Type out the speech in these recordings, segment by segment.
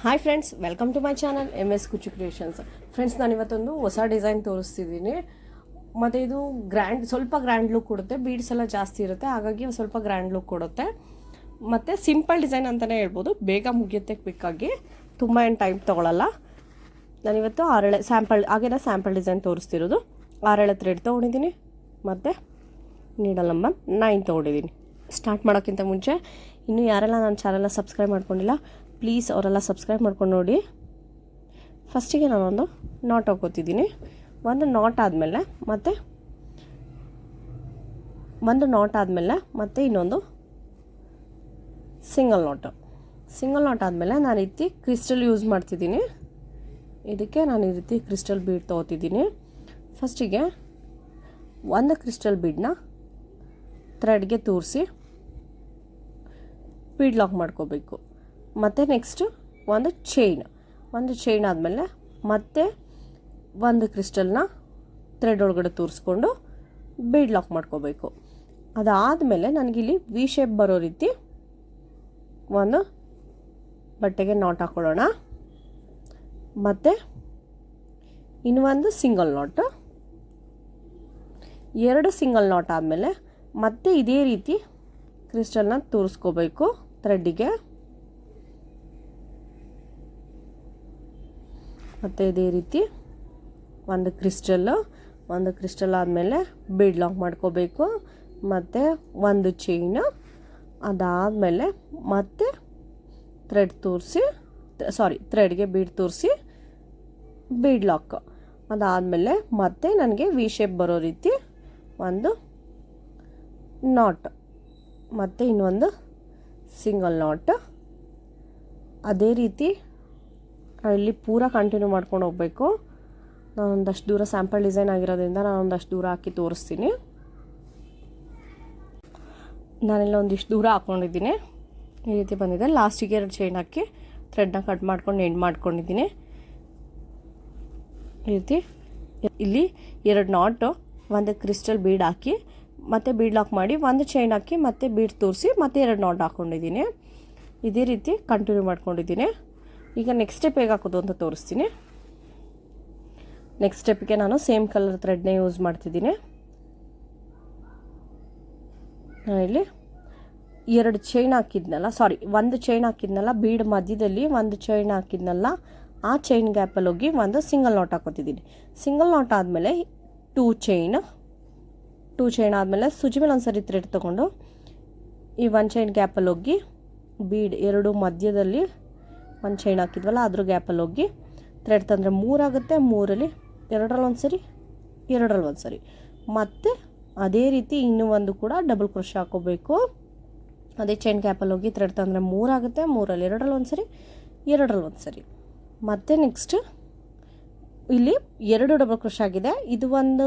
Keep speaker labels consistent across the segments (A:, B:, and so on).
A: Hi friends, welcome to my channel MS Kuchchu creations. Friends, ನಾನು ಇವತ್ತೊಂದು ಹೊಸ ಡಿಸೈನ್ ತೋರಿಸ್ತಿದ್ದೀನಿ. ಮತ್ತು ಇದು ಸ್ವಲ್ಪ ಗ್ರ್ಯಾಂಡ್ ಲುಕ್ ಕೊಡುತ್ತೆ. ಬೀಡ್ಸ್ ಎಲ್ಲ ಜಾಸ್ತಿ ಇರುತ್ತೆ, ಹಾಗಾಗಿ ಸ್ವಲ್ಪ ಗ್ರ್ಯಾಂಡ್ ಲುಕ್ ಕೊಡುತ್ತೆ. ಮತ್ತು ಸಿಂಪಲ್ ಡಿಸೈನ್ ಅಂತಲೇ ಹೇಳ್ಬೋದು. ಬೇಗ ಮುಗಿಯುತ್ತೆ ಕ್ವಿಕ್ಕಾಗಿ, ತುಂಬ ಏನು ಟೈಮ್ ತೊಗೊಳ್ಳಲ್ಲ. ನಾನಿವತ್ತು ಸ್ಯಾಂಪಲ್ ಡಿಸೈನ್ ತೋರಿಸ್ತಿರೋದು. 6 ಥ್ರೆಡ್ ತೊಗೊಂಡಿದ್ದೀನಿ ಮತ್ತು ನೀಡಲ್ ನಂಬರ್ 9 ತೊಗೊಂಡಿದ್ದೀನಿ. ಸ್ಟಾರ್ಟ್ ಮಾಡೋಕ್ಕಿಂತ ಮುಂಚೆ ಇನ್ನೂ ಯಾರೆಲ್ಲ ನನ್ನ ಚಾನಲ್ನ ಸಬ್ಸ್ಕ್ರೈಬ್ ಮಾಡ್ಕೊಂಡಿಲ್ಲ, ಪ್ಲೀಸ್ ಅವರೆಲ್ಲ ಸಬ್ಸ್ಕ್ರೈಬ್ ಮಾಡ್ಕೊಂಡು ನೋಡಿ. ಫಸ್ಟಿಗೆ ನಾನೊಂದು ನಾಟ್ ಹಾಕೋತಿದ್ದೀನಿ. ಒಂದು ನಾಟ್ ಆದಮೇಲೆ ಮತ್ತೆ ಇನ್ನೊಂದು ಸಿಂಗಲ್ ನಾಟ್ ಆದಮೇಲೆ ನಾನು ಈ ರೀತಿ ಕ್ರಿಸ್ಟಲ್ ಯೂಸ್ ಮಾಡ್ತಿದ್ದೀನಿ. ಇದಕ್ಕೆ ನಾನು ಈ ರೀತಿ ಕ್ರಿಸ್ಟಲ್ ಬೀಡ್ ತೊಗೋತಿದ್ದೀನಿ. ಫಸ್ಟಿಗೆ ಒಂದು ಕ್ರಿಸ್ಟಲ್ ಬೀಡನ್ನ ಥ್ರೆಡ್ಗೆ ತೂರಿಸಿ ಬೀಡ್ ಲಾಕ್ ಮಾಡ್ಕೋಬೇಕು. ಮತ್ತು ನೆಕ್ಸ್ಟು ಒಂದು ಚೈನ್ ಆದಮೇಲೆ ಮತ್ತೆ ಒಂದು ಕ್ರಿಸ್ಟಲ್ನ ಥ್ರೆಡ್ ಒಳಗಡೆ ತೂರಿಸ್ಕೊಂಡು ಬೀಡ್ ಲಾಕ್ ಮಾಡ್ಕೋಬೇಕು. ಅದಾದಮೇಲೆ ನನಗಿಲ್ಲಿ ವಿ ಶೇಪ್ ಬರೋ ರೀತಿ ಒಂದು ಬಟ್ಟೆಗೆ ನಾಟ್ ಹಾಕೊಳ್ಳೋಣ. ಮತ್ತು ಇನ್ನೊಂದು ಸಿಂಗಲ್ ನಾಟ್, 2 ಸಿಂಗಲ್ ನಾಟ್ ಆದಮೇಲೆ ಮತ್ತೆ ಇದೇ ರೀತಿ ಕ್ರಿಸ್ಟಲ್ನ ತೂರಿಸ್ಕೋಬೇಕು ಥ್ರೆಡ್ಡಿಗೆ. ಮತ್ತು ಇದೇ ರೀತಿ ಒಂದು ಕ್ರಿಸ್ಟಲ್ ಆದಮೇಲೆ ಬೀಡ್ ಲಾಕ್ ಮಾಡ್ಕೋಬೇಕು. ಮತ್ತು ಒಂದು ಚೈನು, ಅದಾದಮೇಲೆ ಮತ್ತೆ ಥ್ರೆಡ್ಗೆ ಬೀಡ್ ತೂರಿಸಿ ಬೀಡ್ ಲಾಕ್. ಅದಾದಮೇಲೆ ಮತ್ತೆ ನನಗೆ ವಿ ಶೇಪ್ ಬರೋ ರೀತಿ ಒಂದು ನಾಟ್, ಮತ್ತು ಇನ್ನೊಂದು ಸಿಂಗಲ್ ನಾಟ್. ಅದೇ ರೀತಿ ಇಲ್ಲಿ ಪೂರ ಕಂಟಿನ್ಯೂ ಮಾಡ್ಕೊಂಡು ಹೋಗಬೇಕು. ನಾನೊಂದಷ್ಟು ದೂರ ಸ್ಯಾಂಪಲ್ ಡಿಸೈನ್ ಆಗಿರೋದ್ರಿಂದ ನಾನೊಂದಷ್ಟು ದೂರ ಹಾಕಿ ತೋರಿಸ್ತೀನಿ. ನಾನೆಲ್ಲ ಒಂದಿಷ್ಟು ದೂರ ಹಾಕ್ಕೊಂಡಿದ್ದೀನಿ. ಈ ರೀತಿ ಬಂದಿದೆ. ಲಾಸ್ಟಿಗೆ 2 ಚೈನ್ ಹಾಕಿ ಥ್ರೆಡ್ನ ಕಟ್ ಮಾಡ್ಕೊಂಡು ಎಂಡ್ ಮಾಡ್ಕೊಂಡಿದ್ದೀನಿ. ಈ ರೀತಿ ಇಲ್ಲಿ 2 ನಾಟು, ಒಂದು ಕ್ರಿಸ್ಟಲ್ ಬೀಡ್ ಹಾಕಿ ಮತ್ತು ಬೀಡ್ ಲಾಕ್ ಮಾಡಿ, ಒಂದು ಚೈನ್ ಹಾಕಿ ಮತ್ತು ಬೀಡ್ ತೋರಿಸಿ ಮತ್ತೆ 2 ನಾಟ್ ಹಾಕ್ಕೊಂಡಿದ್ದೀನಿ. ಇದೇ ರೀತಿ ಕಂಟಿನ್ಯೂ ಮಾಡ್ಕೊಂಡಿದ್ದೀನಿ. ಈಗ ನೆಕ್ಸ್ಟ್ ಸ್ಟೆಪ್ ಹೇಗೆ ಹಾಕೋದು ಅಂತ ತೋರಿಸ್ತೀನಿ. ನೆಕ್ಸ್ಟ್ ಸ್ಟೆಪ್ಗೆ ನಾನು ಸೇಮ್ ಕಲರ್ ಥ್ರೆಡ್ನೇ ಯೂಸ್ ಮಾಡ್ತಿದ್ದೀನಿ. ನಾನಿಲ್ಲಿ 2 ಚೈನ್ ಒಂದು ಚೈನ್ ಹಾಕಿದ್ನಲ್ಲ, ಬೀಡ್ ಮಧ್ಯದಲ್ಲಿ ಒಂದು ಚೈನ್ ಹಾಕಿದ್ನಲ್ಲ, ಆ ಚೈನ್ ಗ್ಯಾಪಲ್ಲಿ ಹೋಗಿ ಒಂದು ಸಿಂಗಲ್ ನಾಟ್ ಹಾಕೋತಿದ್ದೀನಿ. ಸಿಂಗಲ್ ನಾಟ್ ಆದಮೇಲೆ 2 ಚೈನ್ ಆದಮೇಲೆ ಸುಜಿ ಮೇಲೆ ಒಂದು ಸರಿ ಥ್ರೆಡ್ ತೊಗೊಂಡು ಈ 1 ಚೈನ್ ಗ್ಯಾಪಲ್ಲಿ ಹೋಗಿ ಬೀಡ್ 2 ಮಧ್ಯದಲ್ಲಿ 1 ಚೈನ್ ಹಾಕಿದ್ವಲ್ಲ ಅದ್ರ ಗ್ಯಾಪಲ್ಲಿ ಹೋಗಿ ಥ್ರೆಡ್ ತಂದರೆ 3 ಆಗುತ್ತೆ. 3ರಲ್ಲಿ 2ರಲ್ಲಿ ಒಂದು ಸರಿ ಮತ್ತು ಅದೇ ರೀತಿ ಇನ್ನೂ ಒಂದು ಕೂಡ ಡಬಲ್ ಕ್ರೋಶೆ ಹಾಕೋಬೇಕು. ಅದೇ ಚೈನ್ ಗ್ಯಾಪಲ್ಲಿ ಹೋಗಿ ಥ್ರೆಡ್ ತಂದರೆ 3 ಆಗುತ್ತೆ. 3ರಲ್ಲಿ 2ರಲ್ಲಿ ಒಂದು ಸರಿ ಮತ್ತು ನೆಕ್ಸ್ಟ್ ಇಲ್ಲಿ 2 ಡಬಲ್ ಕ್ರೋಶೆ ಆಗಿದೆ. ಇದು ಒಂದು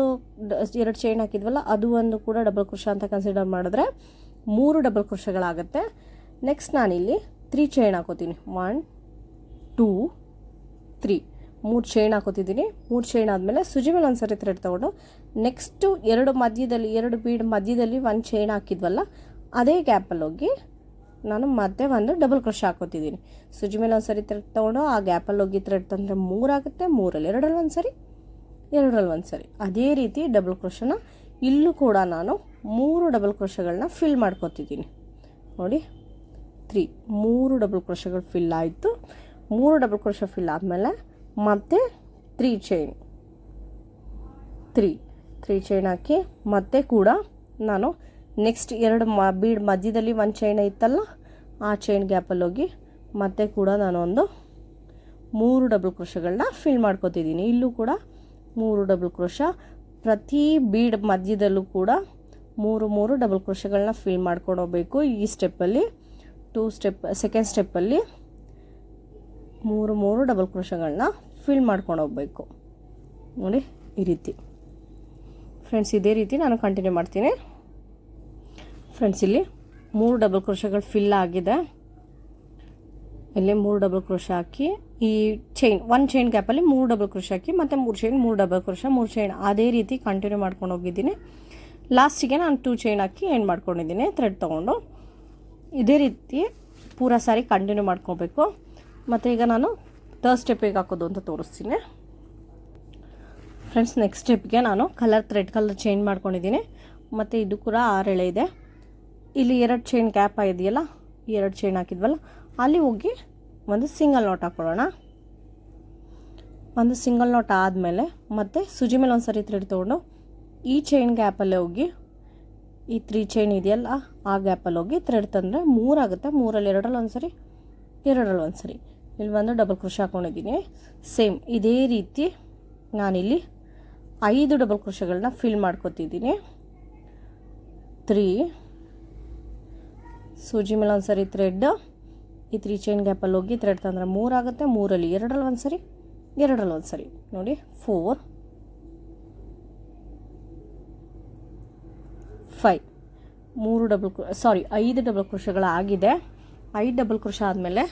A: 2 ಚೈನ್ ಹಾಕಿದ್ವಲ್ಲ, ಅದು ಒಂದು ಕೂಡ ಡಬಲ್ ಕ್ರೋಶೆ ಅಂತ ಕನ್ಸಿಡರ್ ಮಾಡಿದ್ರೆ 3 ಡಬಲ್ ಕ್ರೋಶೆಗಳಾಗುತ್ತೆ. ನೆಕ್ಸ್ಟ್ ನಾನಿಲ್ಲಿ 3 ಚೈನ್ ಹಾಕೋತೀನಿ. 1 2 3 3 ಚೈನ್ ಹಾಕೋತಿದ್ದೀನಿ. 3 ಚೈನ್ ಆದಮೇಲೆ ಸುಜಿ ಮೇಲೆ ಒಂದು ಸರಿ ಥ್ರೆಡ್ ತೊಗೊಂಡು ನೆಕ್ಸ್ಟು 2 ಬೀಡ್ ಮಧ್ಯದಲ್ಲಿ 1 ಚೈನ್ ಹಾಕಿದ್ವಲ್ಲ, ಅದೇ ಗ್ಯಾಪಲ್ಲಿ ಹೋಗಿ ನಾನು ಮತ್ತೆ ಒಂದು ಡಬಲ್ ಕ್ರೋಶೆ ಹಾಕೋತಿದ್ದೀನಿ. ಸುಜಿ ಮೇಲೆ ಒಂದು ಸರಿ ಥ್ರೆಡ್ ತೊಗೊಂಡು ಆ ಗ್ಯಾಪಲ್ಲಿ ಹೋಗಿ ಥ್ರೆಡ್ ತಂದರೆ 3 ಆಗುತ್ತೆ. 3ರಲ್ಲಿ 2ರಲ್ಲಿ ಒಂದು ಸರಿ ಅದೇ ರೀತಿ ಡಬಲ್ ಕ್ರೋಶೆನ ಇಲ್ಲೂ ಕೂಡ ನಾನು 3 ಡಬಲ್ ಕ್ರೋಶೆಗಳನ್ನ ಫಿಲ್ ಮಾಡ್ಕೋತಿದ್ದೀನಿ. ನೋಡಿ, 3 ಡಬಲ್ ಕ್ರೋಶೆಗಳು ಫಿಲ್ ಆಯಿತು. 3 ಡಬಲ್ ಕ್ರೋಶೆ ಫಿಲ್ ಆದಮೇಲೆ ಮತ್ತೆ 3 ಚೈನ್ ಹಾಕಿ ಮತ್ತೆ ಕೂಡ ನಾನು ನೆಕ್ಸ್ಟ್ 2 ಬೀಡ್ ಮಧ್ಯದಲ್ಲಿ 1 ಚೈನ್ ಇತ್ತಲ್ಲ, ಆ ಚೈನ್ ಗ್ಯಾಪಲ್ಲಿ ಹೋಗಿ ಮತ್ತೆ ಕೂಡ ನಾನು ಒಂದು 3 ಡಬಲ್ ಕ್ರೋಶೆಗಳನ್ನ ಫಿಲ್ ಮಾಡ್ಕೋತಿದ್ದೀನಿ. ಇಲ್ಲೂ ಕೂಡ 3 ಡಬಲ್ ಕ್ರೋಶ, ಪ್ರತಿ ಬೀಡ್ ಮಧ್ಯದಲ್ಲೂ ಕೂಡ 3 ಡಬಲ್ ಕ್ರೋಶೆಗಳನ್ನ ಫಿಲ್ ಮಾಡ್ಕೊಂಡು ಹೋಗಬೇಕು. ಈ ಸ್ಟೆಪ್ಪಲ್ಲಿ ಸೆಕೆಂಡ್ ಸ್ಟೆಪ್ಪಲ್ಲಿ 3 ಡಬಲ್ ಕ್ರೋಶೆಗಳನ್ನ ಫಿಲ್ ಮಾಡ್ಕೊಂಡು ಹೋಗಬೇಕು. ನೋಡಿ ಈ ರೀತಿ ಫ್ರೆಂಡ್ಸ್. ಇದೇ ರೀತಿ ನಾನು ಕಂಟಿನ್ಯೂ ಮಾಡ್ತೀನಿ. ಫ್ರೆಂಡ್ಸ್, ಇಲ್ಲಿ 3 ಡಬಲ್ ಕ್ರೋಶೆಗಳು ಫಿಲ್ ಆಗಿದೆ. ಇಲ್ಲಿ 3 ಡಬಲ್ ಕ್ರೋಶೆ ಹಾಕಿ ಈ ಒಂದು ಚೈನ್ ಗ್ಯಾಪಲ್ಲಿ 3 ಡಬಲ್ ಕ್ರೋಶೆ ಹಾಕಿ ಮತ್ತು 3 ಡಬಲ್ ಕ್ರೋಶೆ 3 ಚೈನ್ ಅದೇ ರೀತಿ ಕಂಟಿನ್ಯೂ ಮಾಡ್ಕೊಂಡು ಹೋಗಿದ್ದೀನಿ. ಲಾಸ್ಟಿಗೆ ನಾನು 2 ಚೈನ್ ಹಾಕಿ ಎಂಡ್ ಮಾಡ್ಕೊಂಡಿದ್ದೀನಿ ಥ್ರೆಡ್ ತೊಗೊಂಡು. ಇದೇ ರೀತಿ ಪೂರ ಸಾರಿ ಕಂಟಿನ್ಯೂ ಮಾಡ್ಕೋಬೇಕು. ಮತ್ತು ಈಗ ನಾನು ಥರ್ಡ್ ಸ್ಟೆಪ್ ಹೇಗೆ ಹಾಕೋದು ಅಂತ ತೋರಿಸ್ತೀನಿ ಫ್ರೆಂಡ್ಸ್. ನೆಕ್ಸ್ಟ್ ಸ್ಟೆಪ್ಗೆ ನಾನು ರೆಡ್ ಕಲರ್ ಚೇಂಜ್ ಮಾಡ್ಕೊಂಡಿದ್ದೀನಿ. ಮತ್ತು ಇದು ಕೂಡ 6 ಎಳೆ ಇದೆ. ಇಲ್ಲಿ 2 ಚೈನ್ ಗ್ಯಾಪ್ ಇದೆಯಲ್ಲ, 2 ಚೈನ್ ಹಾಕಿದ್ವಲ್ಲ, ಅಲ್ಲಿ ಹೋಗಿ ಒಂದು ಸಿಂಗಲ್ ನಾಟ್ ಹಾಕೊಳ್ಳೋಣ. ಒಂದು ಸಿಂಗಲ್ ನಾಟ್ ಆದಮೇಲೆ ಮತ್ತೆ ಸೂಜಿ ಮೇಲೆ ಒಂದು ಸರಿ ಥ್ರೆಡ್ ತೊಗೊಂಡು ಈ ಚೈನ್ ಗ್ಯಾಪಲ್ಲೇ ಹೋಗಿ ಈ 3 ಚೈನ್ ಇದೆಯಲ್ಲ ಆ ಗ್ಯಾಪಲ್ಲಿ ಹೋಗಿ ಥ್ರೆಡ್ ತಂದರೆ 3 ಆಗುತ್ತೆ. 3ರಲ್ಲಿ 2ರಲ್ಲಿ ಒಂದು ಸರಿ, 2ರಲ್ಲಿ ಒಂದು ಸರಿ. ಇಲ್ಲಿ ಒಂದು ಡಬಲ್ ಕ್ರೋಶೆ ಹಾಕ್ಕೊಂಡಿದ್ದೀನಿ. ಸೇಮ್ ಇದೇ ರೀತಿ ನಾನಿಲ್ಲಿ 5 ಡಬಲ್ ಕ್ರೋಶೆಗಳನ್ನ ಫಿಲ್ ಮಾಡ್ಕೊತಿದ್ದೀನಿ. 3 ಸೂಜಿ ಮೇಲೆ ಒಂದು ಸರಿ ಥ್ರೆಡ್, ಈ 3 ಚೈನ್ ಗ್ಯಾಪಲ್ಲಿ ಹೋಗಿ ಥ್ರೆಡ್ ತಂದರೆ 3 ಆಗುತ್ತೆ. 3ರಲ್ಲಿ 2ರಲ್ಲಿ ಒಂದು ಸರಿ, 2ರಲ್ಲಿ ಒಂದು ಸರಿ. ನೋಡಿ 4 5 5 ಡಬಲ್ ಕ್ರೋಶೆಗಳಾಗಿದೆ. 5 ಡಬಲ್ ಕ್ರೋಶೆ ಆದಮೇಲೆ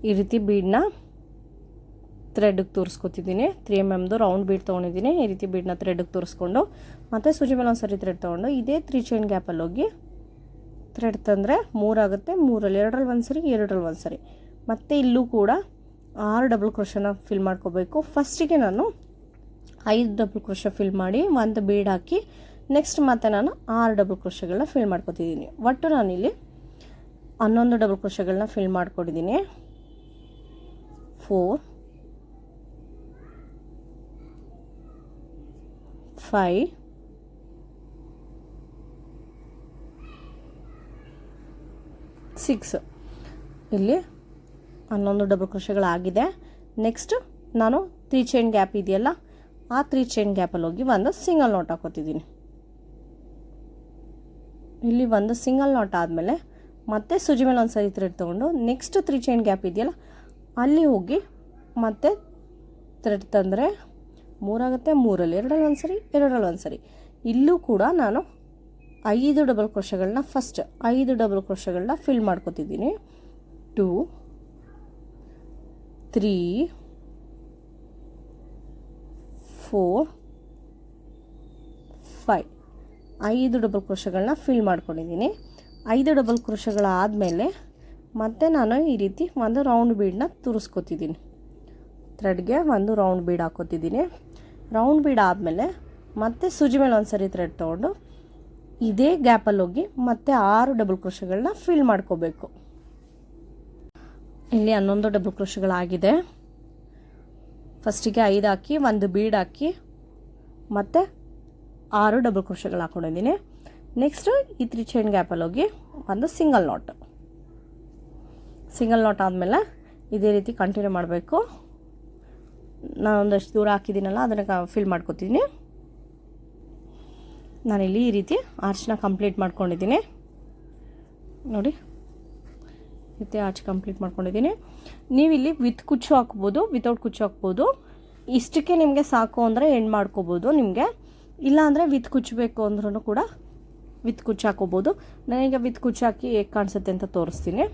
A: ಈ ರೀತಿ ಬೀಡನ್ನ ಥ್ರೆಡ್ಗೆ ತೋರಿಸ್ಕೊತಿದ್ದೀನಿ. 3 mm ರೌಂಡ್ ಬೀಡ್ ತೊಗೊಂಡಿದ್ದೀನಿ. ಈ ರೀತಿ ಬೀಡನ್ನ ಥ್ರೆಡ್ಗೆ ತೋರಿಸ್ಕೊಂಡು ಮತ್ತು ಸೂಜಿ ಮೇಲೆ ಒಂದು ಸರಿ ಥ್ರೆಡ್ ತೊಗೊಂಡು ಇದೇ 3 ಚೈನ್ ಗ್ಯಾಪಲ್ಲಿ ಹೋಗಿ ಥ್ರೆಡ್ ತಂದರೆ 3 ಆಗುತ್ತೆ. 3ರಲ್ಲಿ 2ರಲ್ಲಿ ಒಂದು ಸರಿ, 2ರಲ್ಲಿ ಒಂದು ಸರಿ. ಮತ್ತು ಇಲ್ಲೂ ಕೂಡ 6 ಡಬಲ್ ಕ್ರೋಶನ ಫಿಲ್ ಮಾಡ್ಕೋಬೇಕು. ಫಸ್ಟಿಗೆ ನಾನು 5 ಡಬಲ್ ಕ್ರೋಶೆ ಫಿಲ್ ಮಾಡಿ ಒಂದು ಬೀಡ್ ಹಾಕಿ ನೆಕ್ಸ್ಟ್ ಮತ್ತೆ ನಾನು 6 ಡಬಲ್ ಕ್ರೋಶೆಗಳನ್ನ ಫಿಲ್ ಮಾಡ್ಕೊತಿದ್ದೀನಿ. ಒಟ್ಟು ನಾನಿಲ್ಲಿ 11 ಡಬಲ್ ಕ್ರೋಶೆಗಳನ್ನ ಫಿಲ್ ಮಾಡ್ಕೊಂಡಿದ್ದೀನಿ. 4 5 6 ಇಲ್ಲಿ 11 ಡಬಲ್ ಕ್ರೋಶೆಗಳಾಗಿದೆ. ನೆಕ್ಸ್ಟ್ ನಾನು 3 ಚೈನ್ ಗ್ಯಾಪ್ ಇದೆಯಲ್ಲ ಆ 3 ಚೈನ್ ಗ್ಯಾಪಲ್ಲಿ ಹೋಗಿ ಒಂದು ಸಿಂಗಲ್ ನಾಟ್ ಹಾಕೋತಿದ್ದೀನಿ. ಇಲ್ಲಿ ಒಂದು ಸಿಂಗಲ್ ನಾಟ್ ಆದಮೇಲೆ ಮತ್ತೆ ಸೂಜಿ ಮೇಲೆ ಒಂದು ಸರಿ ಥ್ರೆಡ್ ತೊಗೊಂಡು ನೆಕ್ಸ್ಟ್ 3 ಚೈನ್ ಗ್ಯಾಪ್ ಇದೆಯಲ್ಲ ಅಲ್ಲಿ ಹೋಗಿ ಮತ್ತೆ ಥ್ರೆಡ್ ತಂದರೆ 3 ಆಗುತ್ತೆ. 3ರಲ್ಲಿ 2ರಲ್ಲಿ ಒಂದು ಸರಿ, 2ರಲ್ಲಿ ಒಂದು ಸರಿ. ಇಲ್ಲೂ ಕೂಡ ನಾನು 5 ಡಬಲ್ ಕ್ರೋಶೆಗಳನ್ನ ಫಸ್ಟ್ 5 ಡಬಲ್ ಕ್ರೋಶೆಗಳನ್ನ ಫಿಲ್ ಮಾಡ್ಕೊತಿದ್ದೀನಿ. 2 3 4 5 5 ಡಬಲ್ ಕ್ರೋಶೆಗಳನ್ನ ಫಿಲ್ ಮಾಡ್ಕೊಂಡಿದ್ದೀನಿ. 5 ಡಬಲ್ ಕ್ರೋಶೆಗಳಾದಮೇಲೆ ಮತ್ತೆ ನಾನು ಈ ರೀತಿ ಒಂದು ರೌಂಡ್ ಬೀಡನ್ನ ತೂರಿಸ್ಕೊತಿದ್ದೀನಿ. ಥ್ರೆಡ್ಗೆ ಒಂದು ರೌಂಡ್ ಬೀಡ್ ಹಾಕೋತಿದ್ದೀನಿ. ರೌಂಡ್ ಬೀಡ್ ಆದಮೇಲೆ ಮತ್ತೆ ಸೂಜಿ ಮೇಲೆ ಒಂದು ಸರಿ ಥ್ರೆಡ್ ತೊಗೊಂಡು ಇದೇ ಗ್ಯಾಪಲ್ಲಿ ಹೋಗಿ ಮತ್ತೆ 6 ಡಬಲ್ ಕ್ರೋಶೆಗಳನ್ನ ಫಿಲ್ ಮಾಡ್ಕೋಬೇಕು. ಇಲ್ಲಿ 11 ಡಬಲ್ ಕ್ರೋಶೆಗಳಾಗಿದೆ. ಫಸ್ಟಿಗೆ 5 ಹಾಕಿ ಒಂದು ಬೀಡ್ ಹಾಕಿ ಮತ್ತು 6 ಡಬಲ್ ಕ್ರೋಶೆಗಳು ಹಾಕ್ಕೊಂಡಿದ್ದೀನಿ. ನೆಕ್ಸ್ಟು ಈ 3 ಚೈನ್ ಗ್ಯಾಪಲ್ಲಿ ಹೋಗಿ ಒಂದು ಸಿಂಗಲ್ ನಾಟ್ ಆದಮೇಲೆ ಇದೇ ರೀತಿ ಕಂಟಿನ್ಯೂ ಮಾಡಬೇಕು. ನಾನು ಒಂದಷ್ಟು ದೂರ ಹಾಕಿದ್ದೀನಲ್ಲ ಅದನ್ನು ಫಿಲ್ ಮಾಡ್ಕೊತೀನಿ. ನಾನಿಲ್ಲಿ ಈ ರೀತಿ ಆರ್ಚ್ನ ಕಂಪ್ಲೀಟ್ ಮಾಡ್ಕೊಂಡಿದ್ದೀನಿ. ನೋಡಿ ಈ ರೀತಿ ಆರ್ಚ್ ಕಂಪ್ಲೀಟ್ ಮಾಡ್ಕೊಂಡಿದ್ದೀನಿ. ನೀವಿಲ್ಲಿ ವಿತ್ ಕುಚ್ಚು ಹಾಕ್ಬೋದು, ವಿತೌಟ್ ಕುಚ್ಚು ಹಾಕ್ಬೋದು. ಇಷ್ಟಕ್ಕೆ ನಿಮಗೆ ಸಾಕು ಅಂದರೆ ಎಂಡ್ ಮಾಡ್ಕೋಬೋದು. ನಿಮಗೆ ಇಲ್ಲ ಅಂದರೆ ವಿತ್ ಕುಚ್ಚು ಬೇಕು ಅಂದ್ರೂ ಕೂಡ ವಿತ್ ಕುಚ್ಚು ಹಾಕೋಬೋದು. ನಾನೀಗ ವಿತ್ ಕುಚ್ಚು ಹಾಕಿ ಹೇಗೆ ಕಾಣಿಸುತ್ತೆ ಅಂತ ತೋರಿಸ್ತೀನಿ.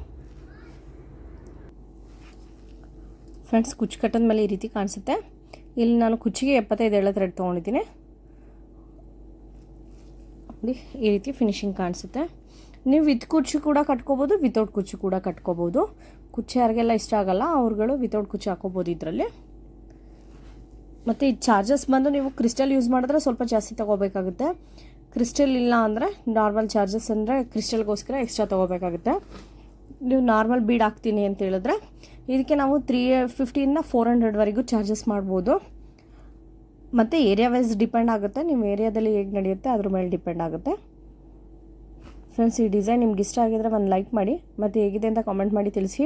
A: ಫ್ರೆಂಡ್ಸ್, ಕುಚ್ಚು ಕಟ್ಟದ ಮೇಲೆ ಈ ರೀತಿ ಕಾಣಿಸುತ್ತೆ. ಇಲ್ಲಿ ನಾನು ಕುಚ್ಚಿಗೆ 75 ಎಳೆ ಥ್ರೆಡ್ ತೊಗೊಂಡಿದ್ದೀನಿ. ಈ ರೀತಿ ಫಿನಿಶಿಂಗ್ ಕಾಣಿಸುತ್ತೆ. ನೀವು ವಿತ್ ಕುಚ್ಚು ಕೂಡ ಕಟ್ಕೋಬೋದು, ವಿತೌಟ್ ಕುಚ್ಚು ಕೂಡ ಕಟ್ಕೋಬೋದು. ಕುಚ್ಚು ಯಾರಿಗೆಲ್ಲ ಇಷ್ಟ ಆಗಲ್ಲ ಅವ್ರುಗಳು ವಿತೌಟ್ ಕುಚ್ಚು ಹಾಕೋಬೋದು ಇದರಲ್ಲಿ. ಮತ್ತು ಈ ಚಾರ್ಜಸ್ ಬಂದು ನೀವು ಕ್ರಿಸ್ಟಲ್ ಯೂಸ್ ಮಾಡಿದ್ರೆ ಸ್ವಲ್ಪ ಜಾಸ್ತಿ ತೊಗೋಬೇಕಾಗುತ್ತೆ. ಕ್ರಿಸ್ಟಲ್ ಇಲ್ಲ ಅಂದರೆ ನಾರ್ಮಲ್ ಚಾರ್ಜಸ್ ಅಂದರೆ ಕ್ರಿಸ್ಟಲ್ಗೋಸ್ಕರ ಎಕ್ಸ್ಟ್ರಾ ತೊಗೋಬೇಕಾಗುತ್ತೆ. ನೀವು ನಾರ್ಮಲ್ ಬೀಡ್ ಹಾಕ್ತೀನಿ ಅಂತ ಹೇಳಿದ್ರೆ ಇದಕ್ಕೆ ನಾವು 350ಇಂದ 400ವರೆಗೂ ಚಾರ್ಜಸ್ ಮಾಡ್ಬೋದು. ಮತ್ತು ಏರಿಯಾ ವೈಸ್ ಡಿಪೆಂಡ್ ಆಗುತ್ತೆ. ನಿಮ್ಮ ಏರಿಯಾದಲ್ಲಿ ಹೇಗೆ ನಡೆಯುತ್ತೆ ಅದ್ರ ಮೇಲೆ ಡಿಪೆಂಡ್ ಆಗುತ್ತೆ. ಫ್ರೆಂಡ್ಸ್, ಈ ಡಿಸೈನ್ ನಿಮ್ಗೆ ಇಷ್ಟ ಆಗಿದ್ರೆ ಒಂದು ಲೈಕ್ ಮಾಡಿ ಮತ್ತು ಹೇಗಿದೆ ಅಂತ ಕಾಮೆಂಟ್ ಮಾಡಿ ತಿಳಿಸಿ.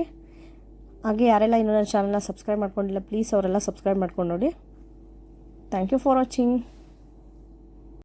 A: ಹಾಗೆ ಯಾರೆಲ್ಲ ಇನ್ನೂ ನನ್ನ ಚಾನಲ್ನ ಸಬ್ಸ್ಕ್ರೈಬ್ ಮಾಡ್ಕೊಂಡಿಲ್ಲ ಪ್ಲೀಸ್ ಅವರೆಲ್ಲ ಸಬ್ಸ್ಕ್ರೈಬ್ ಮಾಡ್ಕೊಂಡು ನೋಡಿ. Thank you for watching.